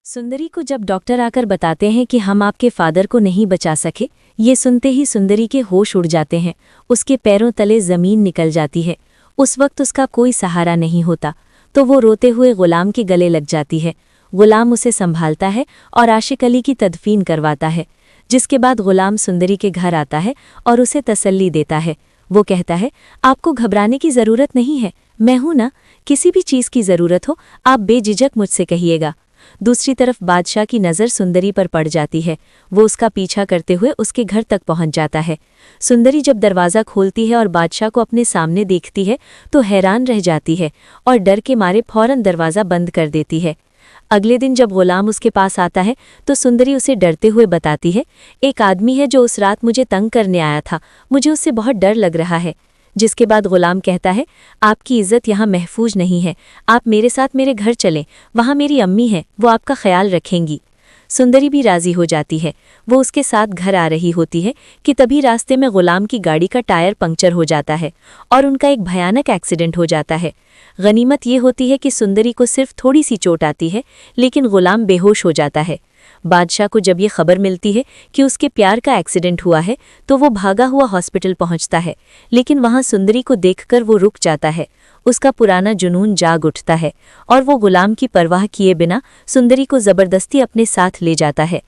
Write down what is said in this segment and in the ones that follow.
सुंदरी को जब डॉक्टर आकर बताते हैं कि हम आपके फादर को नहीं बचा सके, ये सुनते ही सुंदरी के होश उड़ जाते हैं। उसके पैरों तले ज़मीन निकल जाती है। उस वक्त उसका कोई सहारा नहीं होता, तो वो रोते हुए गुलाम के गले लग जाती है। गुलाम उसे संभालता है और आशिक अली की तदफीन करवाता है, जिसके बाद गुलाम सुंदरी के घर आता है और उसे तसल्ली देता है। वो कहता है, आपको घबराने की ज़रूरत नहीं है, मैं हूं ना, किसी भी चीज़ की ज़रूरत हो आप बेझिझक मुझसे कहिएगा। दूसरी तरफ बादशाह की नज़र सुंदरी पर पड़ जाती है। वो उसका पीछा करते हुए उसके घर तक पहुंच जाता है। सुंदरी जब दरवाज़ा खोलती है और बादशाह को अपने सामने देखती है तो हैरान रह जाती है और डर के मारे फौरन दरवाज़ा बंद कर देती है। अगले दिन जब गुलाम उसके पास आता है तो सुंदरी उसे डरते हुए बताती है, एक आदमी है जो उस रात मुझे तंग करने आया था, मुझे उससे बहुत डर लग रहा है। जिसके बाद गुलाम कहता है, आपकी इज्जत यहाँ महफूज नहीं है, आप मेरे साथ मेरे घर चलें, वहाँ मेरी अम्मी है, वो आपका ख्याल रखेंगी। सुंदरी भी राजी हो जाती है। वो उसके साथ घर आ रही होती है कि तभी रास्ते में गुलाम की गाड़ी का टायर पंक्चर हो जाता है और उनका एक भयानक एक्सीडेंट हो जाता है। गनीमत ये होती है कि सुंदरी को सिर्फ थोड़ी सी चोट आती है, लेकिन गुलाम बेहोश हो जाता है। बादशाह को जब ये खबर मिलती है कि उसके प्यार का एक्सीडेंट हुआ है तो वो भागा हुआ हॉस्पिटल पहुंचता है, लेकिन वहां सुंदरी को देखकर वो रुक जाता है। उसका पुराना जुनून जाग उठता है और वो गुलाम की परवाह किए बिना सुंदरी को जबरदस्ती अपने साथ ले जाता है।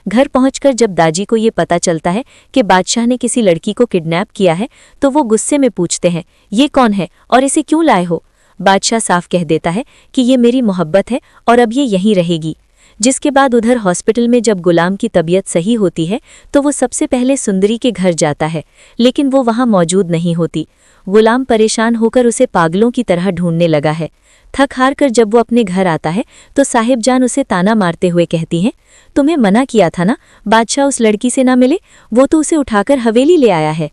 घर पहुंचकर जब दाजी को ये पता चलता है कि बादशाह ने किसी लड़की को किडनैप किया है तो वो गुस्से में पूछते हैं, ये कौन है और इसे क्यों लाए हो? बादशाह साफ कह देता है कि ये मेरी मोहब्बत है और अब ये यहीं रहेगी। जिसके बाद उधर हॉस्पिटल में जब गुलाम की तबीयत सही होती है तो वो सबसे पहले सुंदरी के घर जाता है, लेकिन वो वहां मौजूद नहीं होती। गुलाम परेशान होकर उसे पागलों की तरह ढूंढने लगा है। थक हार कर जब वो अपने घर आता है तो साहिब जान उसे ताना मारते हुए कहती हैं, तुम्हें मना किया था ना, बादशाह उस लड़की से ना मिले, वो तो उसे उठाकर हवेली ले आया है।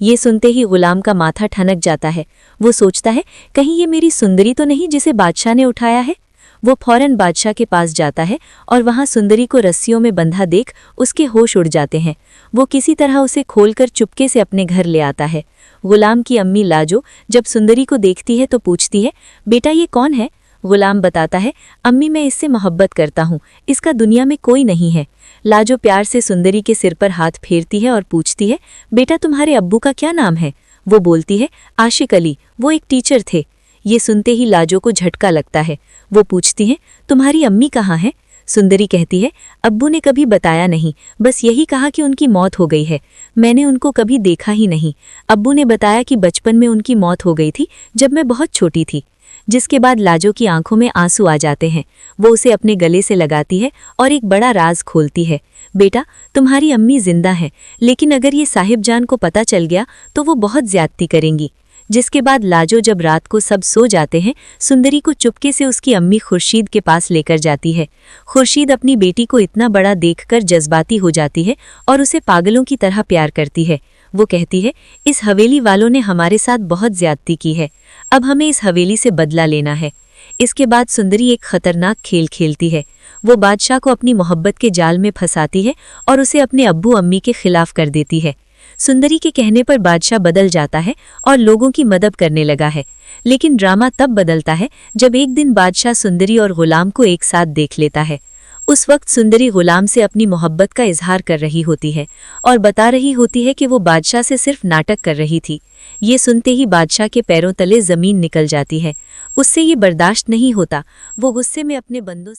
ये सुनते ही गुलाम का माथा ठनक जाता है। वो सोचता है, कहीं ये मेरी सुंदरी तो नहीं जिसे बादशाह ने उठाया है। वो फौरन बादशाह के पास जाता है और वहां सुंदरी को रस्सियों में बंधा देख उसके होश उड़ जाते हैं। वो किसी तरह उसे खोलकर चुपके से अपने घर ले आता है। गुलाम की अम्मी लाजो जब सुंदरी को देखती है तो पूछती है, बेटा ये कौन है? गुलाम बताता है, अम्मी मैं इससे मोहब्बत करता हूँ, इसका दुनिया में कोई नहीं है। लाजो प्यार से सुंदरी के सिर पर हाथ फेरती है और पूछती है, बेटा तुम्हारे अब्बू का क्या नाम है? वो बोलती है, आशिक अली, वो एक टीचर थे। ये सुनते ही लाजो को झटका लगता है। वो पूछती है, तुम्हारी अम्मी कहाँ है? सुंदरी कहती है, अब्बू ने कभी बताया नहीं, बस यही कहा कि उनकी मौत हो गई है, मैंने उनको कभी देखा ही नहीं। अब्बू ने बताया कि बचपन में उनकी मौत हो गई थी जब मैं बहुत छोटी थी। जिसके बाद लाजो की आंखों में आंसू आ जाते हैं। वो उसे अपने गले से लगाती है और एक बड़ा राज खोलती है, बेटा तुम्हारी अम्मी जिंदा है, लेकिन अगर ये साहिब जान को पता चल गया तो वो बहुत ज्यादती करेंगी। जिसके बाद लाजो जब रात को सब सो जाते हैं, सुंदरी को चुपके से उसकी अम्मी खुर्शीद के पास लेकर जाती है। खुर्शीद अपनी बेटी को इतना बड़ा देखकर जज्बाती हो जाती है और उसे पागलों की तरह प्यार करती है। वो कहती है, इस हवेली वालों ने हमारे साथ बहुत ज्यादती की है, अब हमें इस हवेली से बदला लेना है। इसके बाद सुंदरी एक खतरनाक खेल खेलती है। वो बादशाह को अपनी मोहब्बत के जाल में फंसाती है और उसे अपने अब्बू अम्मी के खिलाफ कर देती है। सुंदरी के कहने पर बादशाह बदल जाता है और लोगों की मदद करने लगा है। लेकिन ड्रामा तब बदलता है जब एक दिन बादशाह सुंदरी और गुलाम को एक साथ देख लेता है। उस वक्त सुंदरी गुलाम से अपनी मोहब्बत का इजहार कर रही होती है और बता रही होती है कि वो बादशाह से सिर्फ नाटक कर रही थी। ये सुनते ही बादशाह के पैरों तले जमीन निकल जाती है। उससे ये बर्दाश्त नहीं होता। वो गुस्से में अपने बंदों